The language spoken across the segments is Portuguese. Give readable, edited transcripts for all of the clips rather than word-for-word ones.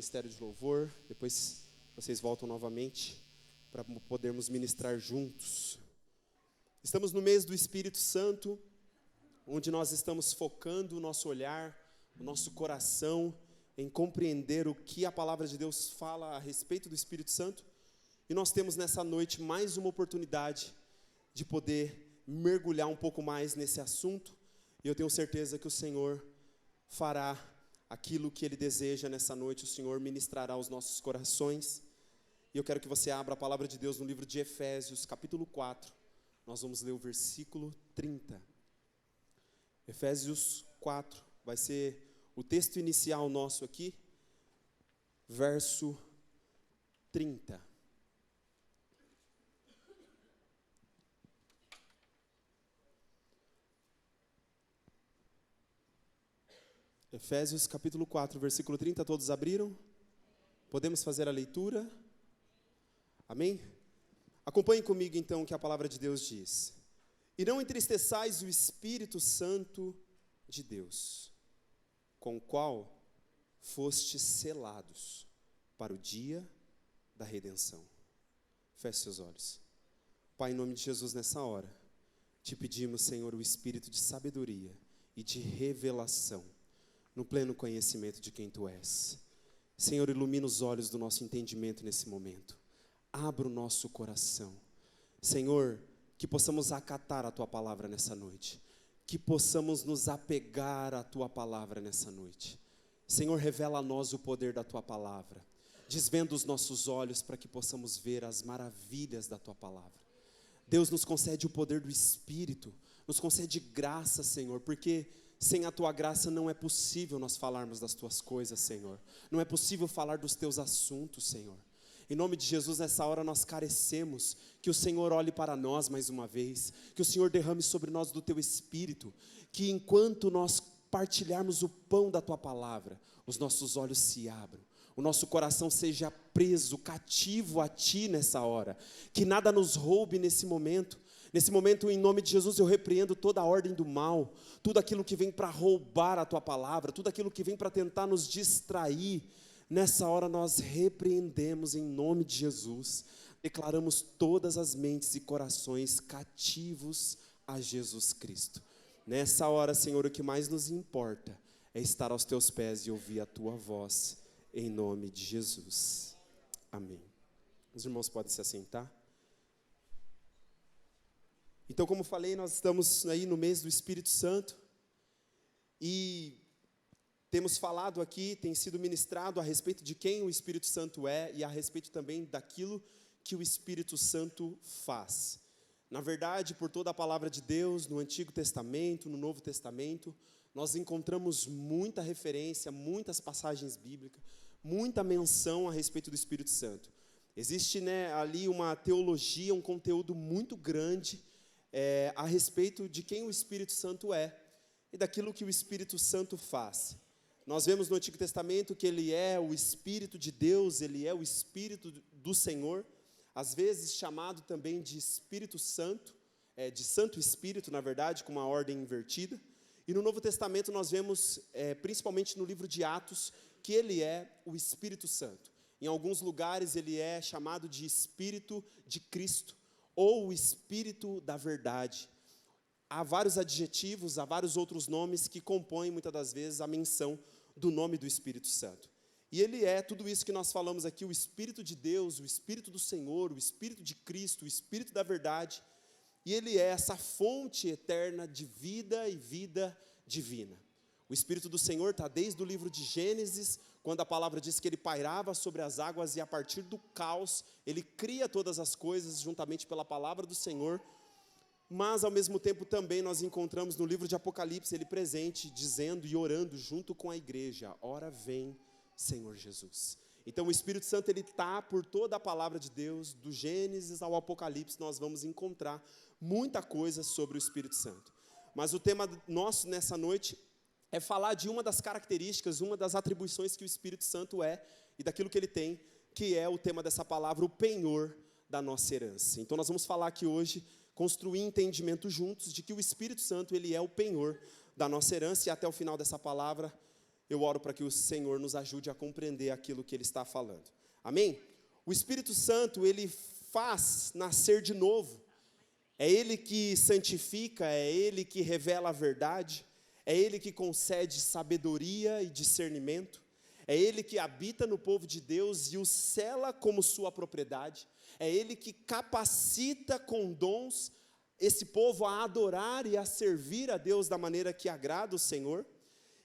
Ministério de Louvor, depois vocês voltam novamente para podermos ministrar juntos. Estamos no mês do Espírito Santo, onde nós estamos focando o nosso olhar, o nosso coração em compreender o que a palavra de Deus fala a respeito do Espírito Santo. E nós temos nessa noite mais uma oportunidade de poder mergulhar um pouco mais nesse assunto. E eu tenho certeza que o Senhor fará aquilo que Ele deseja nessa noite. O Senhor ministrará aos nossos corações. E eu quero que você abra a palavra de Deus no livro de Efésios, capítulo 4. Nós vamos ler o versículo 30. Efésios 4, vai ser o texto inicial nosso aqui, verso 30. Efésios capítulo 4, versículo 30, todos abriram? Podemos fazer a leitura? Amém? Acompanhe comigo então o que a palavra de Deus diz. E não entristeçais o Espírito Santo de Deus, com o qual fostes selados para o dia da redenção. Feche seus olhos. Pai, em nome de Jesus, nessa hora, te pedimos, Senhor, o espírito de sabedoria e de revelação, no pleno conhecimento de quem Tu és. Senhor, ilumina os olhos do nosso entendimento nesse momento. Abra o nosso coração. Senhor, que possamos acatar a Tua palavra nessa noite. Que possamos nos apegar à Tua palavra nessa noite. Senhor, revela a nós o poder da Tua palavra. Desvenda os nossos olhos para que possamos ver as maravilhas da Tua palavra. Deus nos concede o poder do Espírito, nos concede graça, Senhor, porque sem a Tua graça não é possível nós falarmos das Tuas coisas, Senhor. Não é possível falar dos Teus assuntos, Senhor. Em nome de Jesus, nessa hora nós carecemos que o Senhor olhe para nós mais uma vez, que o Senhor derrame sobre nós do Teu Espírito, que enquanto nós partilharmos o pão da Tua palavra, os nossos olhos se abram, o nosso coração seja preso, cativo a Ti nessa hora, que nada nos roube nesse momento. Nesse momento, em nome de Jesus, eu repreendo toda a ordem do mal, tudo aquilo que vem para roubar a Tua palavra, tudo aquilo que vem para tentar nos distrair. Nessa hora nós repreendemos em nome de Jesus, declaramos todas as mentes e corações cativos a Jesus Cristo. Nessa hora, Senhor, o que mais nos importa é estar aos Teus pés e ouvir a Tua voz, em nome de Jesus. Amém. Os irmãos podem se assentar. Então, como falei, nós estamos aí no mês do Espírito Santo e temos falado aqui, tem sido ministrado a respeito de quem o Espírito Santo é e a respeito também daquilo que o Espírito Santo faz. Na verdade, por toda a palavra de Deus, no Antigo Testamento, no Novo Testamento, nós encontramos muita referência, muitas passagens bíblicas, muita menção a respeito do Espírito Santo. Existe, ali uma teologia, um conteúdo muito grande a respeito de quem o Espírito Santo é e daquilo que o Espírito Santo faz. Nós vemos no Antigo Testamento que Ele é o Espírito de Deus, Ele é o Espírito do Senhor, às vezes chamado também de Espírito Santo, de Santo Espírito, na verdade, com uma ordem invertida. E no Novo Testamento nós vemos, principalmente no livro de Atos, que Ele é o Espírito Santo. Em alguns lugares Ele é chamado de Espírito de Cristo, ou o Espírito da Verdade. Há vários adjetivos, há vários outros nomes que compõem muitas das vezes a menção do nome do Espírito Santo. E Ele é tudo isso que nós falamos aqui, o Espírito de Deus, o Espírito do Senhor, o Espírito de Cristo, o Espírito da verdade. E Ele é essa fonte eterna de vida e vida divina. O Espírito do Senhor está desde o livro de Gênesis, quando a palavra diz que Ele pairava sobre as águas e a partir do caos, Ele cria todas as coisas juntamente pela palavra do Senhor. Mas, ao mesmo tempo, também nós encontramos no livro de Apocalipse, Ele presente, dizendo e orando junto com a igreja, ora vem, Senhor Jesus. Então, o Espírito Santo, Ele está por toda a palavra de Deus, do Gênesis ao Apocalipse, nós vamos encontrar muita coisa sobre o Espírito Santo. Mas o tema nosso nessa noite é falar de uma das características, uma das atribuições que o Espírito Santo é, e daquilo que Ele tem, que é o tema dessa palavra, o penhor da nossa herança. Então, nós vamos falar aqui hoje, construir entendimento juntos de que o Espírito Santo, Ele é o penhor da nossa herança, e até o final dessa palavra, eu oro para que o Senhor nos ajude a compreender aquilo que Ele está falando. Amém? O Espírito Santo, Ele faz nascer de novo. É Ele que santifica, é Ele que revela a verdade, é Ele que concede sabedoria e discernimento, é Ele que habita no povo de Deus e o sela como sua propriedade, é Ele que capacita com dons esse povo a adorar e a servir a Deus da maneira que agrada o Senhor,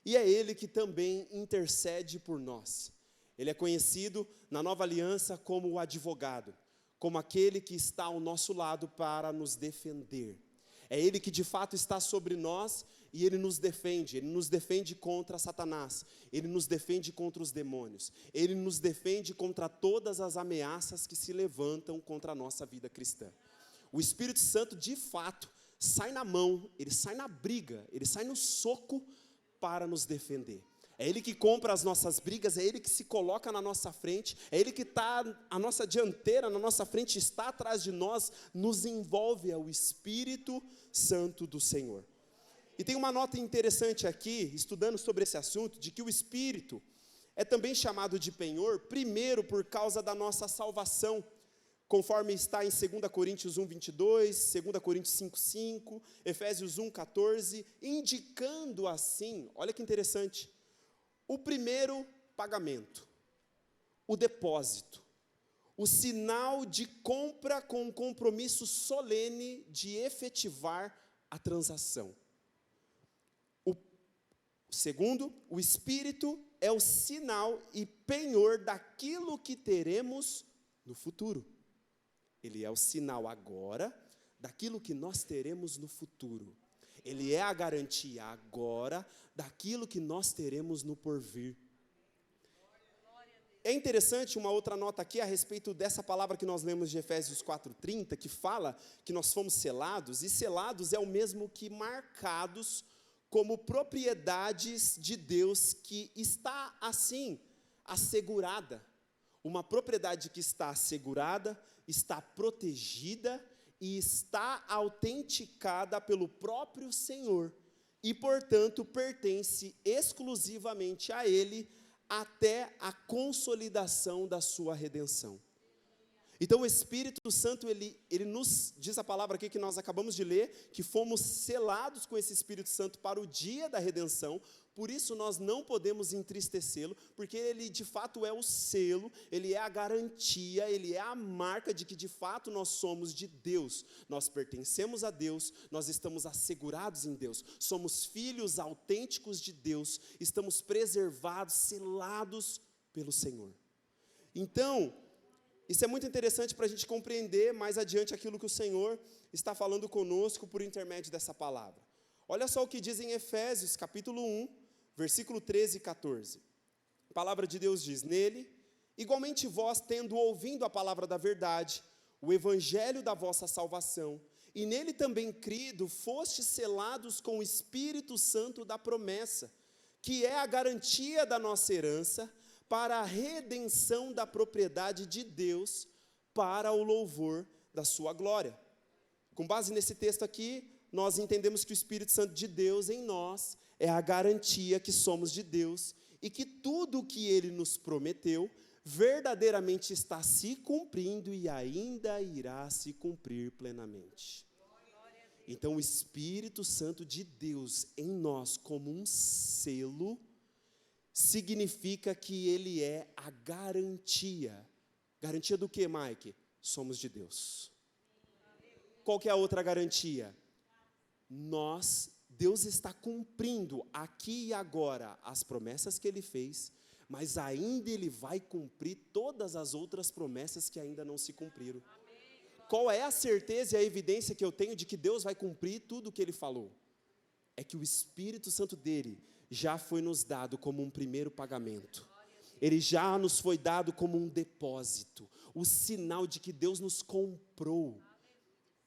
e é Ele que também intercede por nós. Ele é conhecido na Nova Aliança como o advogado, como aquele que está ao nosso lado para nos defender. É Ele que de fato está sobre nós e Ele nos defende contra Satanás, Ele nos defende contra os demônios, Ele nos defende contra todas as ameaças que se levantam contra a nossa vida cristã. O Espírito Santo de fato sai na mão, Ele sai na briga, Ele sai no soco para nos defender. É Ele que compra as nossas brigas, é Ele que se coloca na nossa frente, é Ele que está à nossa dianteira, na nossa frente, está atrás de nós, nos envolve, é o Espírito Santo do Senhor. E tem uma nota interessante aqui, estudando sobre esse assunto, de que o Espírito é também chamado de penhor, primeiro por causa da nossa salvação, conforme está em 2 Coríntios 1, 22, 2 Coríntios 5, 5, Efésios 1, 14, indicando assim, olha que interessante, o primeiro pagamento, o depósito, o sinal de compra com um compromisso solene de efetivar a transação. O segundo, o Espírito é o sinal e penhor daquilo que teremos no futuro. Ele é o sinal agora daquilo que nós teremos no futuro. Ele é a garantia agora daquilo que nós teremos no porvir. É interessante uma outra nota aqui a respeito dessa palavra que nós lemos de Efésios 4:30, que fala que nós fomos selados, e selados é o mesmo que marcados como propriedades de Deus, que está assim, assegurada. Uma propriedade que está assegurada, está protegida e está autenticada pelo próprio Senhor e, portanto, pertence exclusivamente a Ele até a consolidação da sua redenção. Então o Espírito Santo, ele nos diz a palavra aqui que nós acabamos de ler, que fomos selados com esse Espírito Santo para o dia da redenção, por isso nós não podemos entristecê-lo, porque ele de fato é o selo, ele é a garantia, ele é a marca de que de fato nós somos de Deus, nós pertencemos a Deus, nós estamos assegurados em Deus, somos filhos autênticos de Deus, estamos preservados, selados pelo Senhor. Então, isso é muito interessante para a gente compreender mais adiante aquilo que o Senhor está falando conosco por intermédio dessa palavra. Olha só o que diz em Efésios, capítulo 1, versículo 13 e 14. A palavra de Deus diz: nele, igualmente vós, tendo ouvido a palavra da verdade, o evangelho da vossa salvação, e nele também crido, fostes selados com o Espírito Santo da promessa, que é a garantia da nossa herança, para a redenção da propriedade de Deus, para o louvor da sua glória. Com base nesse texto aqui, nós entendemos que o Espírito Santo de Deus em nós é a garantia que somos de Deus e que tudo o que Ele nos prometeu verdadeiramente está se cumprindo e ainda irá se cumprir plenamente. Então o Espírito Santo de Deus em nós como um selo significa que Ele é a garantia. Garantia do que, Mike? Somos de Deus. Qual que é a outra garantia? Deus está cumprindo aqui e agora as promessas que Ele fez, mas ainda Ele vai cumprir todas as outras promessas que ainda não se cumpriram. Qual é a certeza e a evidência que eu tenho de que Deus vai cumprir tudo o que Ele falou? É que o Espírito Santo dEle já foi nos dado como um primeiro pagamento. Ele já nos foi dado como um depósito, o sinal de que Deus nos comprou.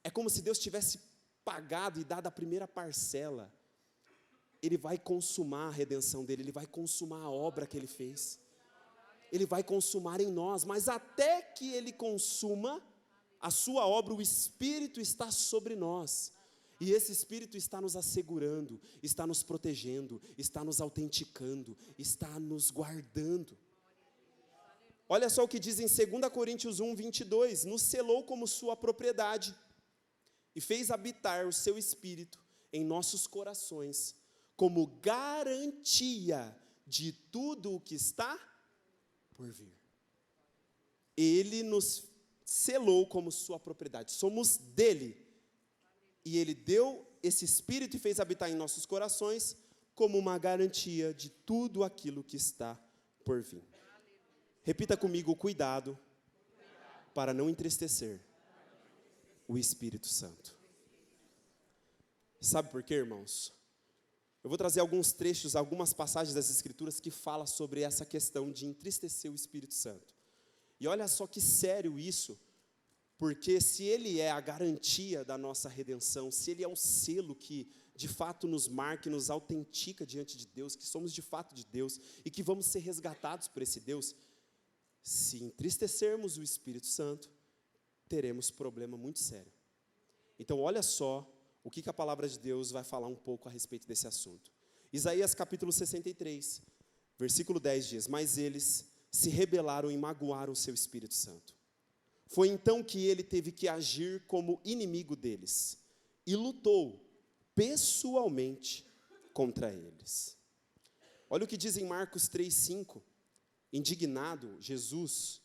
É como se Deus tivesse pagado e dado a primeira parcela. Ele vai consumar a redenção dele, Ele vai consumar a obra que Ele fez. Ele vai consumar em nós, mas até que Ele consuma a sua obra, o Espírito está sobre nós. E esse Espírito está nos assegurando, está nos protegendo, está nos autenticando, está nos guardando. Olha só o que diz em 2 Coríntios 1, 22, nos selou como sua propriedade e fez habitar o seu Espírito em nossos corações, como garantia de tudo o que está por vir. Ele nos selou como sua propriedade, somos dele. E ele deu esse Espírito e fez habitar em nossos corações como uma garantia de tudo aquilo que está por vir. Repita comigo: cuidado para não entristecer o Espírito Santo. Sabe por quê, irmãos? Eu vou trazer alguns trechos, algumas passagens das Escrituras que falam sobre essa questão de entristecer o Espírito Santo. E olha só que sério isso, porque se ele é a garantia da nossa redenção, se ele é o selo que de fato nos marca e nos autentica diante de Deus, que somos de fato de Deus e que vamos ser resgatados por esse Deus, se entristecermos o Espírito Santo, teremos problema muito sério. Então olha só o que a palavra de Deus vai falar um pouco a respeito desse assunto. Isaías capítulo 63, versículo 10 diz: mas eles se rebelaram e magoaram o seu Espírito Santo. Foi então que ele teve que agir como inimigo deles e lutou pessoalmente contra eles. Olha o que diz em Marcos 3:5. Indignado, Jesus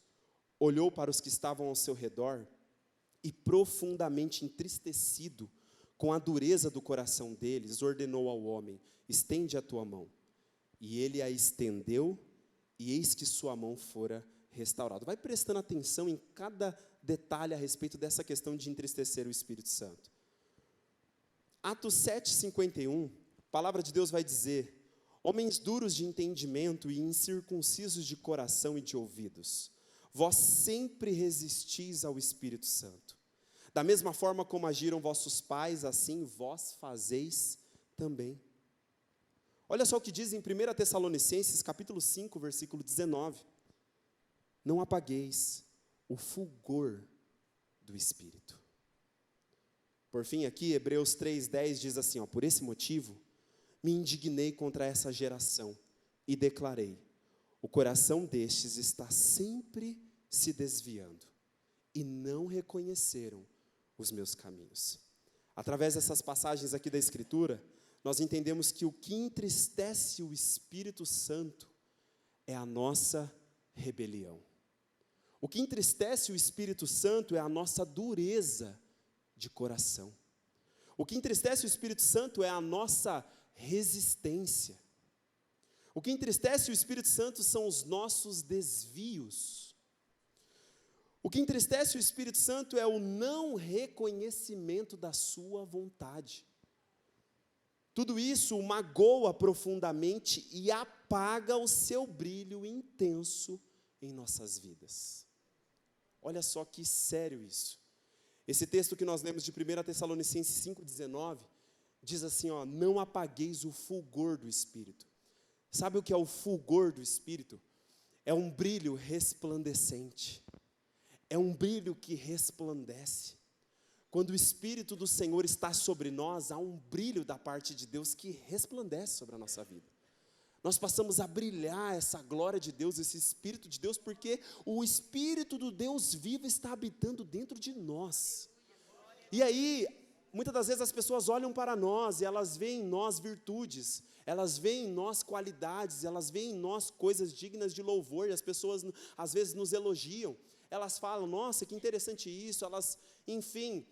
olhou para os que estavam ao seu redor e, profundamente entristecido com a dureza do coração deles, ordenou ao homem: estende a tua mão. E ele a estendeu, e eis que sua mão fora restaurada. Vai prestando atenção em cada detalhe a respeito dessa questão de entristecer o Espírito Santo. Atos 7:51, a palavra de Deus vai dizer: homens duros de entendimento e incircuncisos de coração e de ouvidos, vós sempre resistis ao Espírito Santo. Da mesma forma como agiram vossos pais, assim vós fazeis também. Olha só o que diz em 1 Tessalonicenses, capítulo 5, versículo 19. Não apagueis o fulgor do Espírito. Por fim, aqui, Hebreus 3:10 diz assim, por esse motivo, me indignei contra essa geração e declarei: o coração destes está sempre se desviando e não reconheceram os meus caminhos. Através dessas passagens aqui da Escritura, nós entendemos que o que entristece o Espírito Santo é a nossa rebelião. O que entristece o Espírito Santo é a nossa dureza de coração. O que entristece o Espírito Santo é a nossa resistência. O que entristece o Espírito Santo são os nossos desvios. O que entristece o Espírito Santo é o não reconhecimento da sua vontade. Tudo isso o magoa profundamente e apaga o seu brilho intenso em nossas vidas. Olha só que sério isso. Esse texto que nós lemos de 1 Tessalonicenses 5,19, diz assim, não apagueis o fulgor do Espírito. Sabe o que é o fulgor do Espírito? É um brilho resplandecente. É um brilho que resplandece. Quando o Espírito do Senhor está sobre nós, há um brilho da parte de Deus que resplandece sobre a nossa vida. Nós passamos a brilhar essa glória de Deus, esse Espírito de Deus, porque o Espírito do Deus vivo está habitando dentro de nós. E aí, muitas das vezes as pessoas olham para nós e elas veem em nós virtudes, elas veem em nós qualidades, elas veem em nós coisas dignas de louvor, e as pessoas às vezes nos elogiam, elas falam, nossa, que interessante isso, elas, enfim,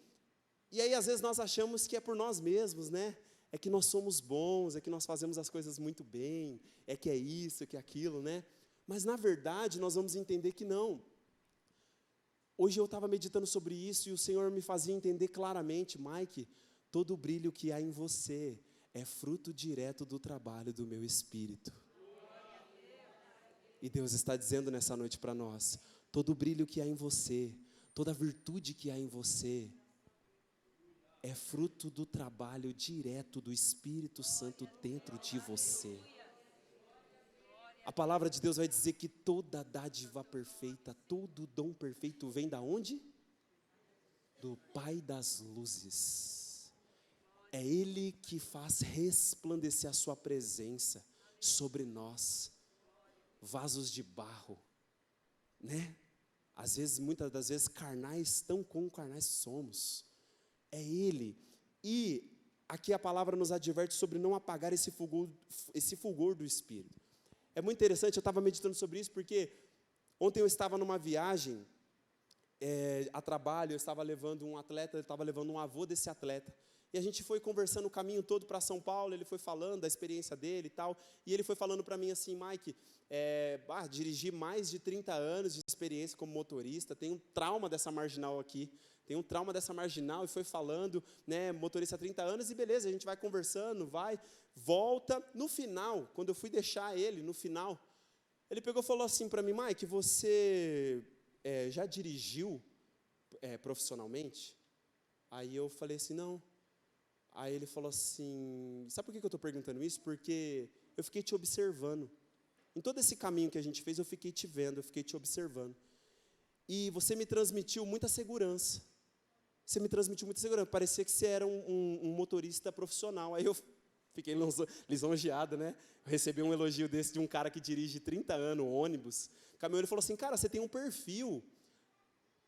e aí às vezes nós achamos que é por nós mesmos, né? É que nós somos bons, é que nós fazemos as coisas muito bem, é que é isso, é que é aquilo, né? Mas na verdade nós vamos entender que não. Hoje eu estava meditando sobre isso e o Senhor me fazia entender claramente, Mike, todo o brilho que há em você é fruto direto do trabalho do meu Espírito. E Deus está dizendo nessa noite para nós, todo o brilho que há em você, toda a virtude que há em você, é fruto do trabalho direto do Espírito Santo dentro de você. A palavra de Deus vai dizer que toda dádiva perfeita, todo dom perfeito vem da onde? Do Pai das luzes. É Ele que faz resplandecer a sua presença sobre nós, vasos de barro, né? Às vezes, muitas das vezes, carnais, tão como carnais somos. É Ele. E aqui a palavra nos adverte sobre não apagar esse fulgor do Espírito. É muito interessante, eu estava meditando sobre isso, porque ontem eu estava numa viagem, a trabalho, eu estava levando um atleta, eu estava levando um avô desse atleta. E a gente foi conversando o caminho todo para São Paulo, ele foi falando da experiência dele e tal, e ele foi falando para mim assim, Mike, dirigi mais de 30 anos de experiência como motorista, tenho um trauma dessa marginal aqui, e foi falando, né, motorista há 30 anos, e beleza, a gente vai conversando, volta. No final, quando eu fui deixar ele, no final, ele pegou e falou assim para mim, Mike, você já dirigiu profissionalmente? Aí eu falei assim, não. Aí ele falou assim, sabe por que eu estou perguntando isso? Porque eu fiquei te observando. Em todo esse caminho que a gente fez, eu fiquei te vendo, eu fiquei te observando. E você me transmitiu muita segurança. Parecia que você era um motorista profissional. Aí eu fiquei lisonjeado, né? Eu recebi um elogio desse de um cara que dirige 30 anos, ônibus. O caminhoneiro ele falou assim, cara, você tem um perfil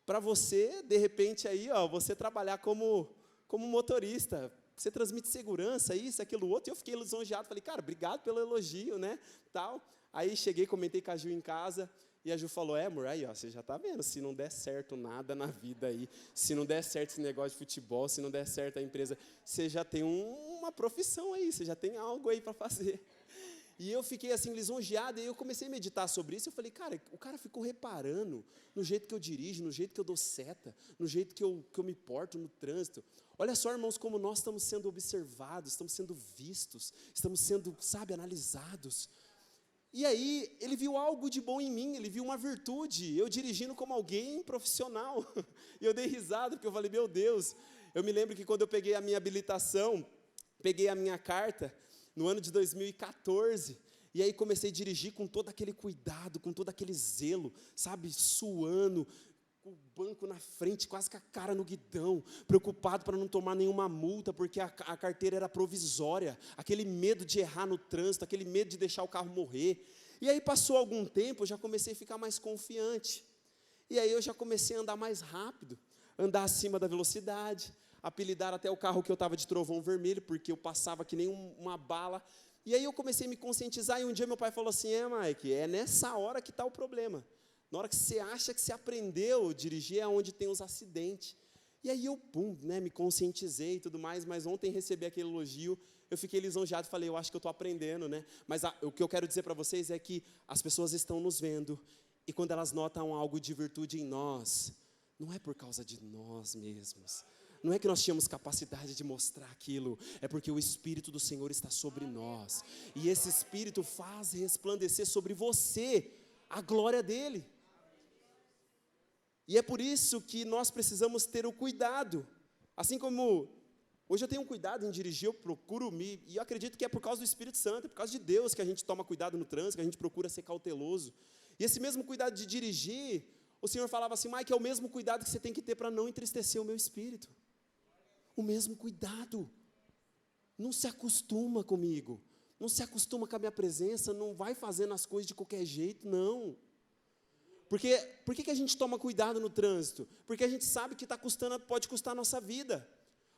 para você, de repente, aí, você trabalhar como motorista. Você transmite segurança, isso, aquilo, outro. E eu fiquei lisonjeado, falei, cara, obrigado pelo elogio, né? Tal. Aí cheguei, comentei com a Ju em casa, e a Ju falou, amor, aí, você já está vendo, se não der certo nada na vida aí, se não der certo esse negócio de futebol, se não der certo a empresa, você já tem uma profissão aí, você já tem algo aí para fazer. E eu fiquei assim, lisonjeado, e eu comecei a meditar sobre isso, eu falei, cara, o cara ficou reparando no jeito que eu dirijo, no jeito que eu dou seta, no jeito que eu me porto no trânsito. Olha só, irmãos, como nós estamos sendo observados, estamos sendo vistos, estamos sendo, analisados. E aí, ele viu algo de bom em mim, ele viu uma virtude, eu dirigindo como alguém profissional. E eu dei risada, porque eu falei, meu Deus, eu me lembro que quando eu peguei a minha habilitação, peguei a minha carta, no ano de 2014, e aí comecei a dirigir com todo aquele cuidado, com todo aquele zelo, suando, com o banco na frente, quase com a cara no guidão, preocupado para não tomar nenhuma multa, porque a carteira era provisória, aquele medo de errar no trânsito, aquele medo de deixar o carro morrer. E aí passou algum tempo, eu já comecei a ficar mais confiante, e aí eu já comecei a andar mais rápido, andar acima da velocidade, apelidar até o carro que eu estava de trovão vermelho, porque eu passava que nem uma bala. E aí eu comecei a me conscientizar, e um dia meu pai falou assim, Mike, é nessa hora que está o problema. Na hora que você acha que você aprendeu a dirigir, é onde tem os acidentes. E aí eu, me conscientizei e tudo mais, mas ontem recebi aquele elogio, eu fiquei lisonjeado e falei, eu acho que eu estou aprendendo, né? Mas o que eu quero dizer para vocês é que as pessoas estão nos vendo, e quando elas notam algo de virtude em nós, não é por causa de nós mesmos, não é que nós tínhamos capacidade de mostrar aquilo, é porque o Espírito do Senhor está sobre nós, e esse Espírito faz resplandecer sobre você a glória dEle, e é por isso que nós precisamos ter o cuidado, assim como, hoje eu tenho um cuidado em dirigir, eu procuro e eu acredito que é por causa do Espírito Santo, é por causa de Deus que a gente toma cuidado no trânsito, que a gente procura ser cauteloso, e esse mesmo cuidado de dirigir, o Senhor falava assim, Mike, é o mesmo cuidado que você tem que ter para não entristecer o meu espírito, o mesmo cuidado, não se acostuma comigo, não se acostuma com a minha presença, não vai fazendo as coisas de qualquer jeito, não. Porque, por que a gente toma cuidado no trânsito? Porque a gente sabe que pode custar a nossa vida,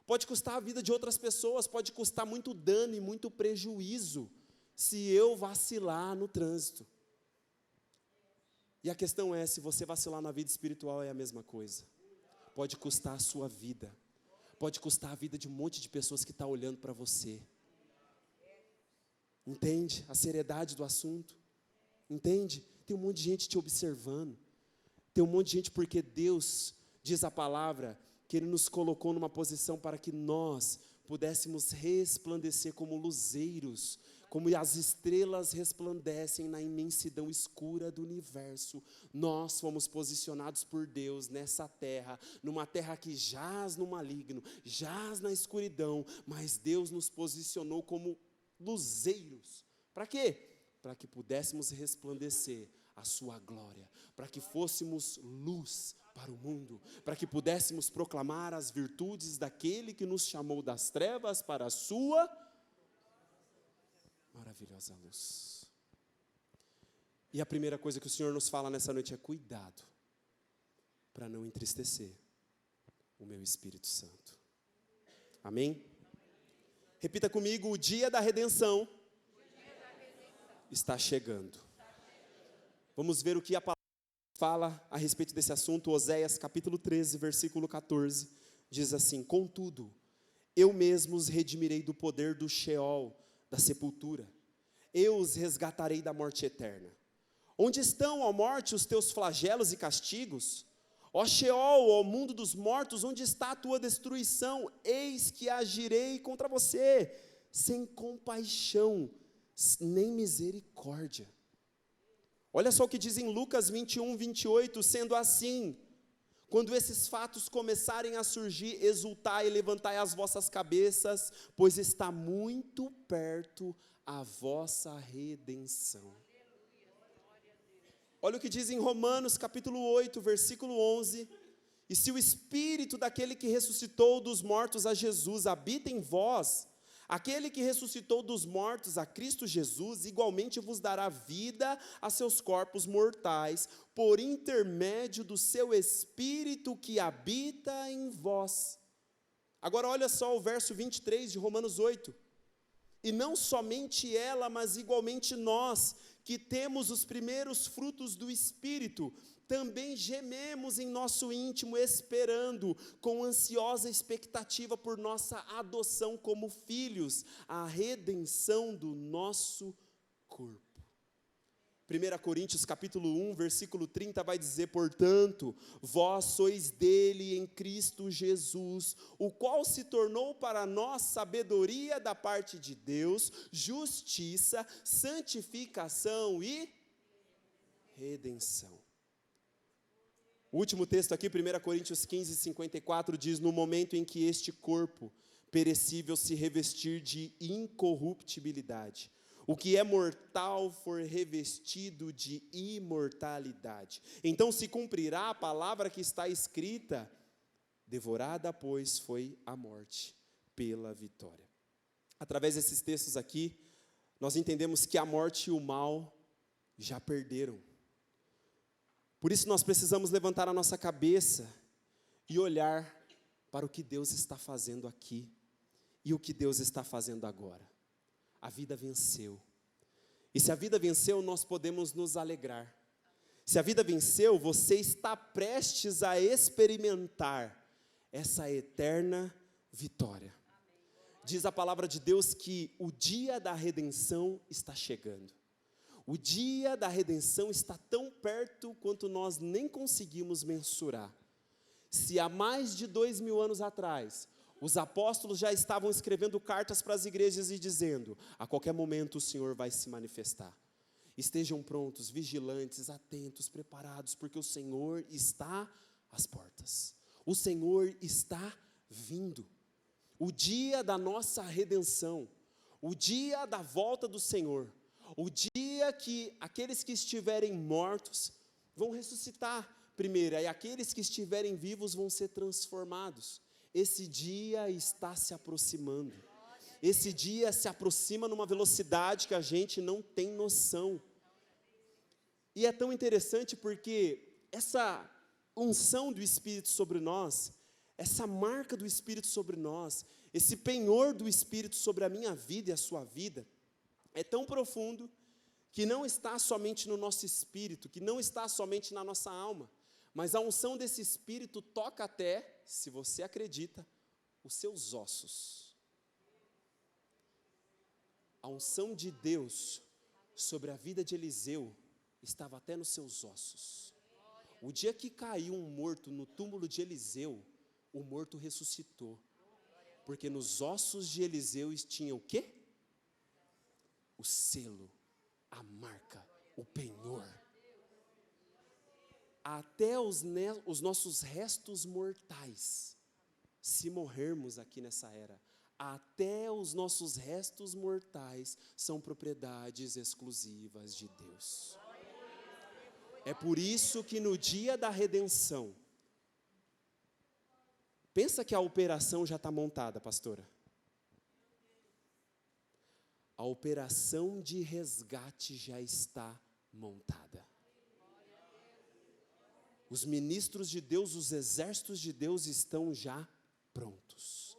pode custar a vida de outras pessoas, pode custar muito dano e muito prejuízo, se eu vacilar no trânsito. E a questão é, se você vacilar na vida espiritual é a mesma coisa, pode custar a sua vida, pode custar a vida de um monte de pessoas que estão olhando para você. Entende a seriedade do assunto? Entende? Tem um monte de gente te observando. Tem um monte de gente, porque Deus, diz a palavra, que Ele nos colocou numa posição para que nós pudéssemos resplandecer como luzeiros, como as estrelas resplandecem na imensidão escura do universo. Nós fomos posicionados por Deus nessa terra, numa terra que jaz no maligno, jaz na escuridão, mas Deus nos posicionou como luzeiros. Para quê? Para que pudéssemos resplandecer a sua glória, para que fôssemos luz para o mundo, para que pudéssemos proclamar as virtudes daquele que nos chamou das trevas para a sua maravilhosa luz. E a primeira coisa que o Senhor nos fala nessa noite é cuidado, para não entristecer o meu Espírito Santo. Amém? Repita comigo: o dia da redenção está chegando. Vamos ver o que a palavra fala a respeito desse assunto. Oséias capítulo 13, versículo 14, diz assim: contudo, eu mesmo os redimirei do poder do Sheol, da sepultura. Eu os resgatarei da morte eterna. Onde estão, ó morte, os teus flagelos e castigos? Ó Sheol, ó mundo dos mortos, onde está a tua destruição? Eis que agirei contra você, sem compaixão, nem misericórdia. Olha só o que diz em Lucas 21, 28, sendo assim, quando esses fatos começarem a surgir, exultai e levantai as vossas cabeças, pois está muito perto a vossa redenção. Olha o que diz em Romanos capítulo 8, versículo 11, e se o Espírito daquele que ressuscitou dos mortos a Jesus habita em vós, aquele que ressuscitou dos mortos a Cristo Jesus, igualmente vos dará vida a seus corpos mortais, por intermédio do seu Espírito que habita em vós. Agora olha só o verso 23 de Romanos 8. E não somente ela, mas igualmente nós, que temos os primeiros frutos do Espírito, também gememos em nosso íntimo, esperando com ansiosa expectativa por nossa adoção como filhos, a redenção do nosso corpo. 1 Coríntios capítulo 1, versículo 30 vai dizer: portanto, vós sois dele em Cristo Jesus, o qual se tornou para nós sabedoria da parte de Deus, justiça, santificação e redenção. O último texto aqui, 1 Coríntios 15, 54, diz: no momento em que este corpo perecível se revestir de incorruptibilidade, o que é mortal for revestido de imortalidade. Então se cumprirá a palavra que está escrita: devorada, pois, foi a morte pela vitória. Através desses textos aqui, nós entendemos que a morte e o mal já perderam. Por isso nós precisamos levantar a nossa cabeça e olhar para o que Deus está fazendo aqui e o que Deus está fazendo agora. A vida venceu. E se a vida venceu, nós podemos nos alegrar. Se a vida venceu, você está prestes a experimentar essa eterna vitória. Diz a palavra de Deus que o dia da redenção está chegando. O dia da redenção está tão perto quanto nós nem conseguimos mensurar. Se há mais de 2000 anos atrás, os apóstolos já estavam escrevendo cartas para as igrejas e dizendo: a qualquer momento o Senhor vai se manifestar. Estejam prontos, vigilantes, atentos, preparados, porque o Senhor está às portas. O Senhor está vindo. O dia da nossa redenção, o dia da volta do Senhor, o dia que aqueles que estiverem mortos vão ressuscitar primeiro, e aqueles que estiverem vivos vão ser transformados. Esse dia está se aproximando. Esse dia se aproxima numa velocidade que a gente não tem noção. E é tão interessante porque essa unção do Espírito sobre nós, essa marca do Espírito sobre nós, esse penhor do Espírito sobre a minha vida e a sua vida, é tão profundo que não está somente no nosso espírito, que não está somente na nossa alma, mas a unção desse Espírito toca até, se você acredita, os seus ossos. A unção de Deus sobre a vida de Eliseu estava até nos seus ossos. O dia que caiu um morto no túmulo de Eliseu, o morto ressuscitou. Porque nos ossos de Eliseu tinha o quê? O selo, a marca, o penhor. Até os nossos restos mortais, se morrermos aqui nessa era, até os nossos restos mortais são propriedades exclusivas de Deus. É por isso que no dia da redenção, Pensa que a operação já está montada, pastora. A operação de resgate já está montada. Os ministros de Deus, os exércitos de Deus estão já prontos,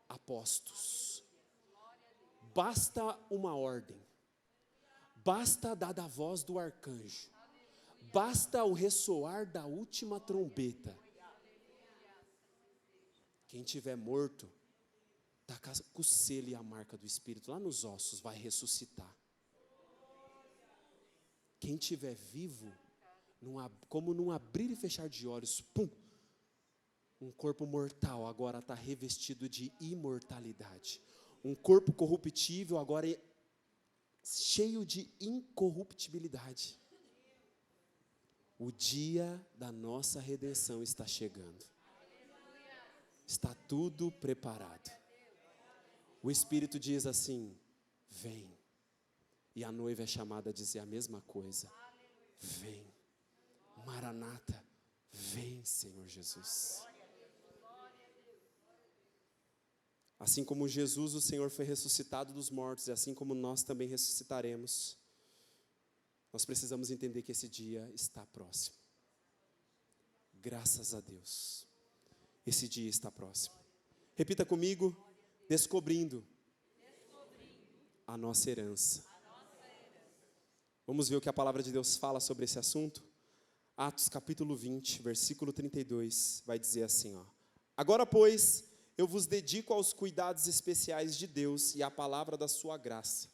apostos. Basta uma ordem, basta a dada voz do arcanjo, basta o ressoar da última trombeta. Quem tiver morto, está com o selo e a marca do Espírito lá nos ossos, vai ressuscitar. Quem tiver vivo, como num abrir e fechar de olhos, pum, um corpo mortal agora está revestido de imortalidade. Um corpo corruptível agora é cheio de incorruptibilidade. O dia da nossa redenção está chegando. Está tudo preparado. O Espírito diz assim, vem. E a noiva é chamada a dizer a mesma coisa. Vem. Maranata, vem, Senhor Jesus. Assim como Jesus, o Senhor, foi ressuscitado dos mortos, e assim como nós também ressuscitaremos, nós precisamos entender que esse dia está próximo. Graças a Deus, esse dia está próximo. Repita comigo, descobrindo a nossa herança. Vamos ver o que a palavra de Deus fala sobre esse assunto? Atos capítulo 20, versículo 32, vai dizer assim, ó. Agora, pois, eu vos dedico aos cuidados especiais de Deus e à palavra da sua graça,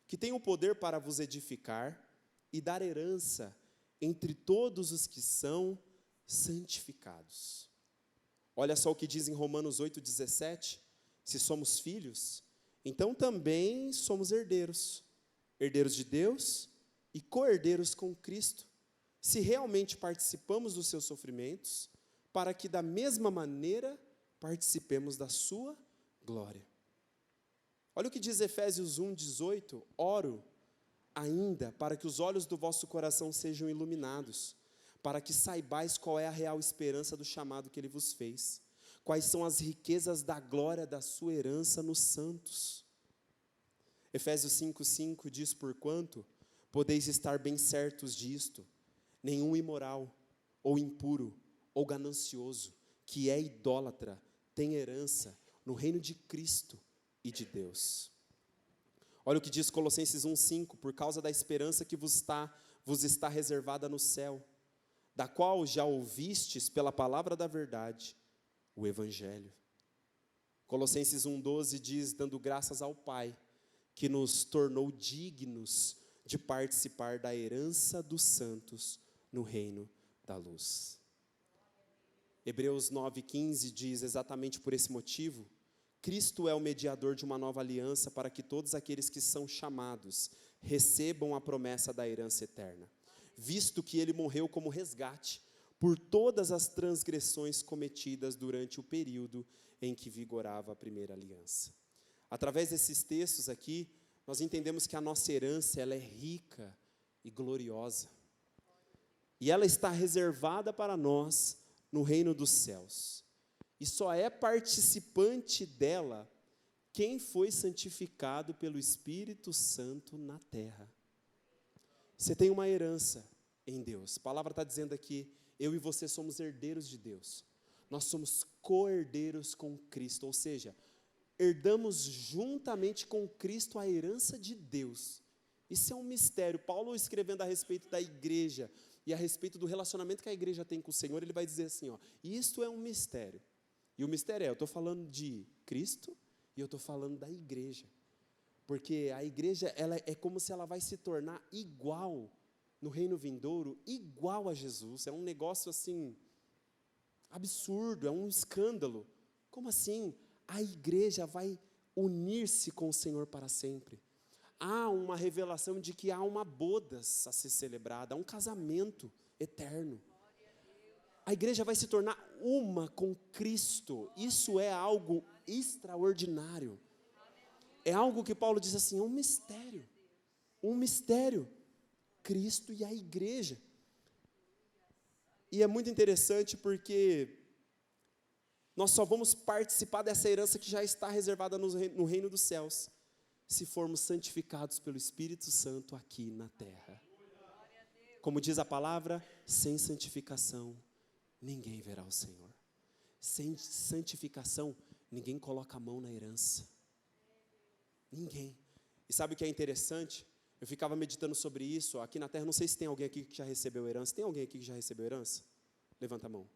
que tem o poder para vos edificar e dar herança entre todos os que são santificados. Olha só o que diz em Romanos 8,17, se somos filhos, então também somos herdeiros, herdeiros de Deus e co-herdeiros com Cristo, se realmente participamos dos seus sofrimentos, para que da mesma maneira participemos da sua glória. Olha o que diz Efésios 1,18, oro ainda para que os olhos do vosso coração sejam iluminados, para que saibais qual é a real esperança do chamado que ele vos fez, quais são as riquezas da glória da sua herança nos santos. Efésios 5,5 diz, porquanto podeis estar bem certos disto, nenhum imoral, ou impuro, ou ganancioso, que é idólatra, tem herança no reino de Cristo e de Deus. Olha o que diz Colossenses 1,5, por causa da esperança que vos está reservada no céu, da qual já ouvistes pela palavra da verdade, o Evangelho. Colossenses 1,12 diz, dando graças ao Pai, que nos tornou dignos de participar da herança dos santos no reino da luz. Hebreus 9,15 diz, exatamente por esse motivo, Cristo é o mediador de uma nova aliança para que todos aqueles que são chamados recebam a promessa da herança eterna, visto que ele morreu como resgate por todas as transgressões cometidas durante o período em que vigorava a primeira aliança. Através desses textos aqui, nós entendemos que a nossa herança ela é rica e gloriosa. E ela está reservada para nós no reino dos céus. E só é participante dela quem foi santificado pelo Espírito Santo na terra. Você tem uma herança em Deus. A palavra está dizendo aqui, eu e você somos herdeiros de Deus. Nós somos co-herdeiros com Cristo, ou seja, herdamos juntamente com Cristo a herança de Deus. Isso é um mistério. Paulo, escrevendo a respeito da igreja e a respeito do relacionamento que a igreja tem com o Senhor, ele vai dizer assim, ó, isto é um mistério. E o mistério eu estou falando de Cristo e eu estou falando da igreja. Porque a igreja ela é como se ela vai se tornar igual, no reino vindouro, igual a Jesus. É um negócio assim, absurdo, é um escândalo. Como assim? A igreja vai unir-se com o Senhor para sempre. Há uma revelação de que há uma bodas a ser celebrada, há um casamento eterno. A igreja vai se tornar uma com Cristo. Isso é algo extraordinário. É algo que Paulo diz assim, é um mistério. Um mistério. Cristo e a igreja. E é muito interessante porque Nós só vamos participar dessa herança que já está reservada no reino dos céus, se formos santificados pelo Espírito Santo aqui na terra. Como diz a palavra, sem santificação, ninguém verá o Senhor. Sem santificação, ninguém coloca a mão na herança. Ninguém. E sabe o que é interessante? Eu ficava meditando sobre isso, aqui na terra, não sei se tem alguém aqui que já recebeu herança. Tem alguém aqui que já recebeu herança? Levanta a mão.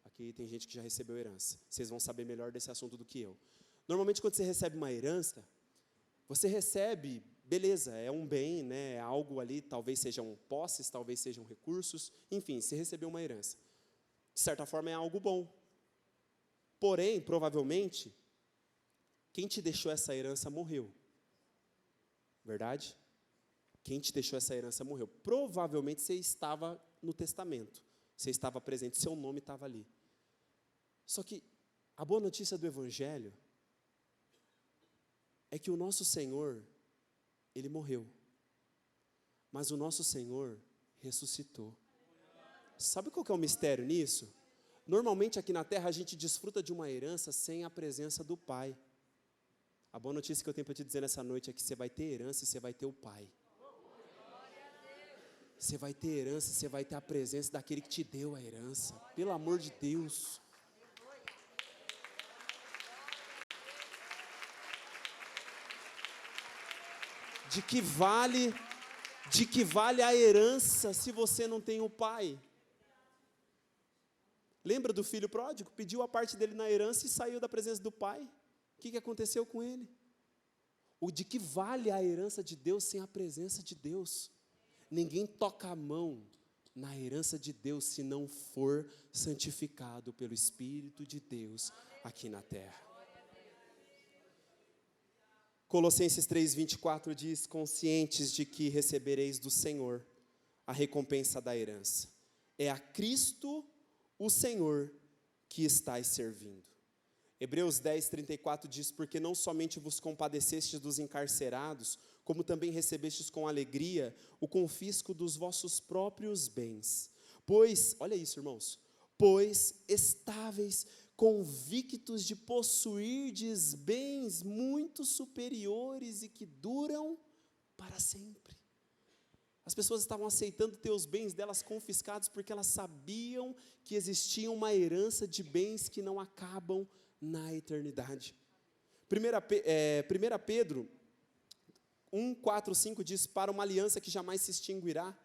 Aqui tem gente que já recebeu herança. Vocês vão saber melhor desse assunto do que eu. Normalmente, quando você recebe uma herança, você recebe, beleza, é um bem, né, é algo ali, talvez sejam posses, talvez sejam recursos, enfim, você recebeu uma herança. De certa forma, é algo bom. Porém, provavelmente, quem te deixou essa herança morreu. Verdade? Quem te deixou essa herança morreu. Provavelmente você estava no testamento. Você estava presente, seu nome estava ali. Só que a boa notícia do Evangelho é que o nosso Senhor, Ele morreu. Mas o nosso Senhor ressuscitou. Sabe qual que é o mistério nisso? Normalmente aqui na terra a gente desfruta de uma herança sem a presença do Pai. A boa notícia que eu tenho para te dizer nessa noite é que você vai ter herança e você vai ter o Pai. Você vai ter herança e você vai ter a presença daquele que te deu a herança. Pelo amor de Deus. De que vale a herança se você não tem o Pai? Lembra do filho pródigo? Pediu a parte dele na herança e saiu da presença do Pai. O que aconteceu com ele? De que vale a herança de Deus sem a presença de Deus? Ninguém toca a mão na herança de Deus se não for santificado pelo Espírito de Deus aqui na terra. Colossenses 3:24 diz: conscientes de que recebereis do Senhor a recompensa da herança. É a Cristo, o Senhor, que estáis servindo. Hebreus 10:34 diz: porque não somente vos compadecestes dos encarcerados, como também recebestes com alegria o confisco dos vossos próprios bens. Pois, olha isso, irmãos, pois estáveis convictos de possuirdes bens muito superiores e que duram para sempre. As pessoas estavam aceitando ter os bens delas confiscados porque elas sabiam que existia uma herança de bens que não acabam na eternidade. 1 Pedro 1:4-5 diz: para uma aliança que jamais se extinguirá,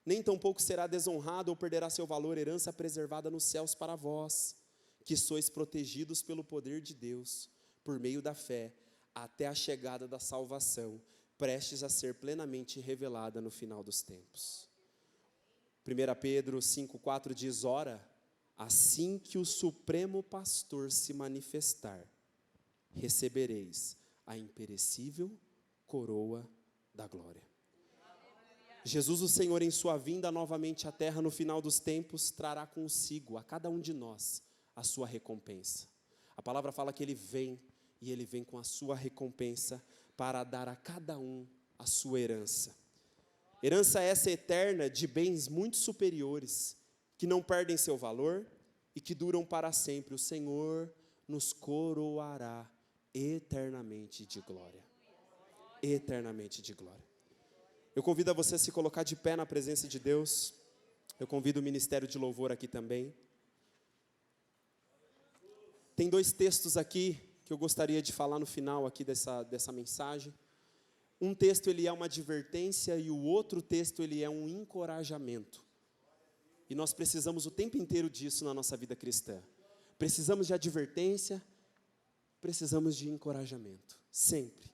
nem tampouco será desonrada ou perderá seu valor, herança preservada nos céus para vós, que sois protegidos pelo poder de Deus, por meio da fé, até a chegada da salvação, prestes a ser plenamente revelada no final dos tempos. 1 Pedro 5:4 diz: ora, assim que o Supremo Pastor se manifestar, recebereis a imperecível coroa da glória. Jesus, o Senhor, em sua vinda novamente à terra no final dos tempos, trará consigo a cada um de nós a sua recompensa. A palavra fala que Ele vem, e Ele vem com a sua recompensa para dar a cada um a sua herança. Herança essa eterna de bens muito superiores, que não perdem seu valor e que duram para sempre. O Senhor nos coroará eternamente de glória. Eternamente de glória. Eu convido a você a se colocar de pé na presença de Deus. Eu convido o ministério de louvor aqui também. Tem 2 textos aqui que eu gostaria de falar no final aqui dessa mensagem. Um texto ele é uma advertência e o outro texto ele é um encorajamento. E nós precisamos o tempo inteiro disso na nossa vida cristã. Precisamos de advertência, precisamos de encorajamento, sempre.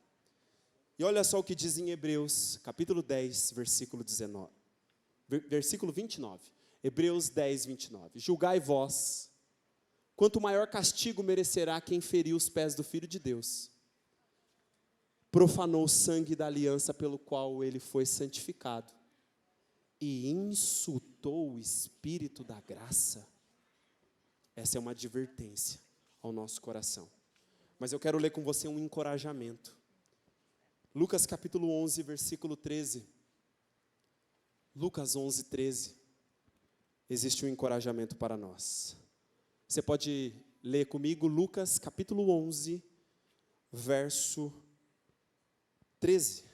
E olha só o que diz em Hebreus, capítulo 10, versículo 29. Hebreus 10, 29. Julgai vós, quanto maior castigo merecerá quem feriu os pés do Filho de Deus, profanou o sangue da aliança pelo qual ele foi santificado, e insultou o Espírito da graça. Essa é uma advertência ao nosso coração. Mas eu quero ler com você um encorajamento. Lucas capítulo 11, versículo 13. Lucas 11, 13. Existe um encorajamento para nós. Você pode ler comigo Lucas capítulo 11, verso 13.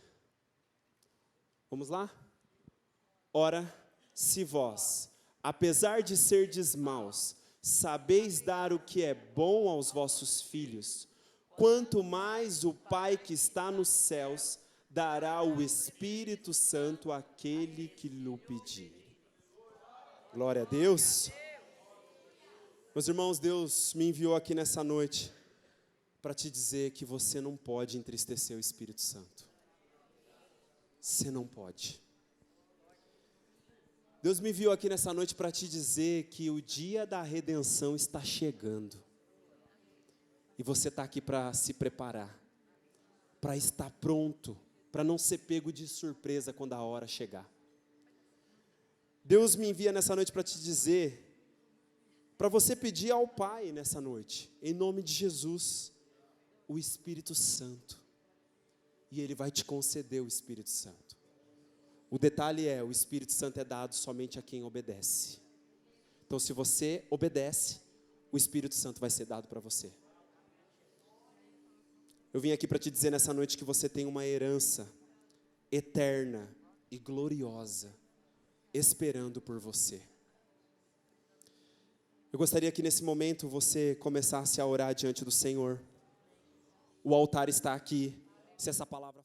Vamos lá? Ora, se vós, apesar de serdes maus, sabeis dar o que é bom aos vossos filhos, quanto mais o Pai que está nos céus dará o Espírito Santo àquele que lhe pedir. Glória a Deus. Meus irmãos, Deus me enviou aqui nessa noite para te dizer que você não pode entristecer o Espírito Santo. Você não pode. Deus me enviou aqui nessa noite para te dizer que o dia da redenção está chegando. E você está aqui para se preparar, para estar pronto, para não ser pego de surpresa quando a hora chegar. Deus me envia nessa noite para te dizer, para você pedir ao Pai nessa noite, em nome de Jesus, o Espírito Santo. E Ele vai te conceder o Espírito Santo. O detalhe é, o Espírito Santo é dado somente a quem obedece. Então, se você obedece, o Espírito Santo vai ser dado para você. Eu vim aqui para te dizer nessa noite que você tem uma herança eterna e gloriosa, esperando por você. Eu gostaria que nesse momento você começasse a orar diante do Senhor. O altar está aqui. Se essa palavra